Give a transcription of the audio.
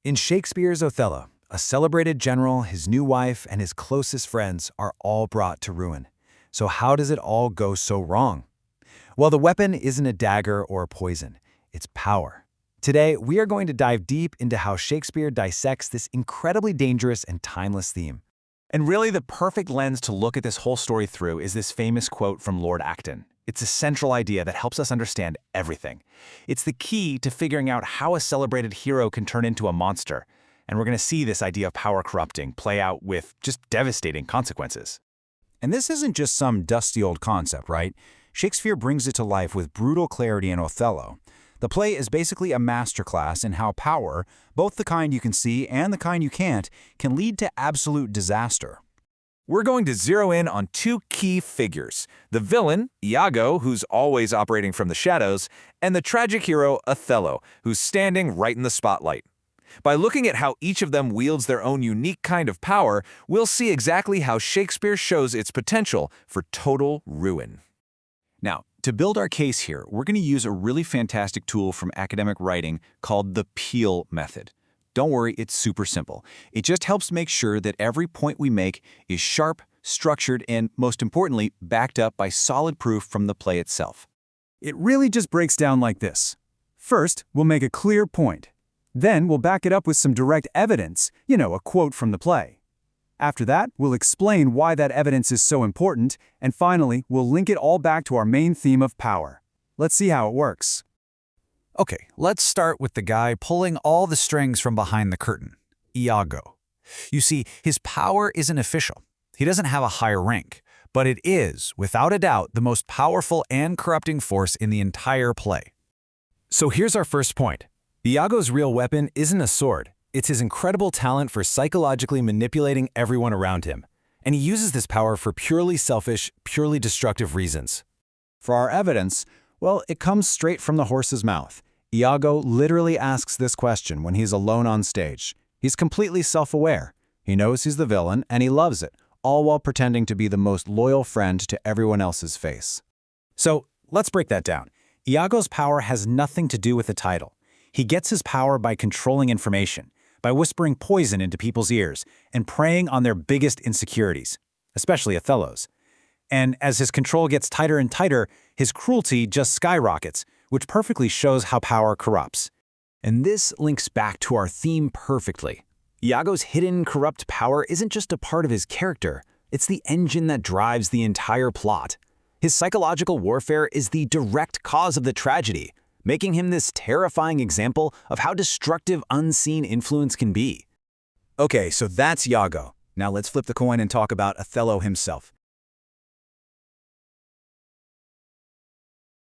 In Shakespeare's Othello, a celebrated general, his new wife, and his closest friends are all brought to ruin. So how does it all go so wrong? Well, the weapon isn't a dagger or a poison. It's power. Today, we are going to dive deep into how Shakespeare dissects this incredibly dangerous and timeless theme. And really, the perfect lens to look at this whole story through is this famous quote from Lord Acton. It's a central idea that helps us understand everything. It's the key to figuring out how a celebrated hero can turn into a monster. And we're going to see this idea of power corrupting play out with just devastating consequences. And this isn't just some dusty old concept, right? Shakespeare brings it to life with brutal clarity in Othello. The play is basically a masterclass in how power, both the kind you can see and the kind you can't, can lead to absolute disaster. We're going to zero in on two key figures: the villain, Iago, who's always operating from the shadows, and the tragic hero, Othello, who's standing right in the spotlight. By looking at how each of them wields their own unique kind of power, we'll see exactly how Shakespeare shows its potential for total ruin. Now, to build our case here, we're going to use a really fantastic tool from academic writing called the Peel method. Don't worry, it's super simple. It just helps make sure that every point we make is sharp, structured, and, most importantly, backed up by solid proof from the play itself. It really just breaks down like this. First, we'll make a clear point. Then we'll back it up with some direct evidence, a quote from the play. After that, we'll explain why that evidence is so important, and finally, we'll link it all back to our main theme of power. Let's see how it works. Okay, let's start with the guy pulling all the strings from behind the curtain, Iago. You see, his power isn't official. He doesn't have a higher rank, but it is, without a doubt, the most powerful and corrupting force in the entire play. So here's our first point. Iago's real weapon isn't a sword. It's his incredible talent for psychologically manipulating everyone around him. And he uses this power for purely selfish, purely destructive reasons. For our evidence, well, it comes straight from the horse's mouth. Iago literally asks this question when he's alone on stage. He's completely self-aware. He knows he's the villain, and he loves it, all while pretending to be the most loyal friend to everyone else's face. So, let's break that down. Iago's power has nothing to do with the title. He gets his power by controlling information, by whispering poison into people's ears, and preying on their biggest insecurities, especially Othello's. And as his control gets tighter and tighter, his cruelty just skyrockets, which perfectly shows how power corrupts. And this links back to our theme perfectly. Iago's hidden, corrupt power isn't just a part of his character, it's the engine that drives the entire plot. His psychological warfare is the direct cause of the tragedy, making him this terrifying example of how destructive unseen influence can be. Okay, so that's Iago. Now let's flip the coin and talk about Othello himself.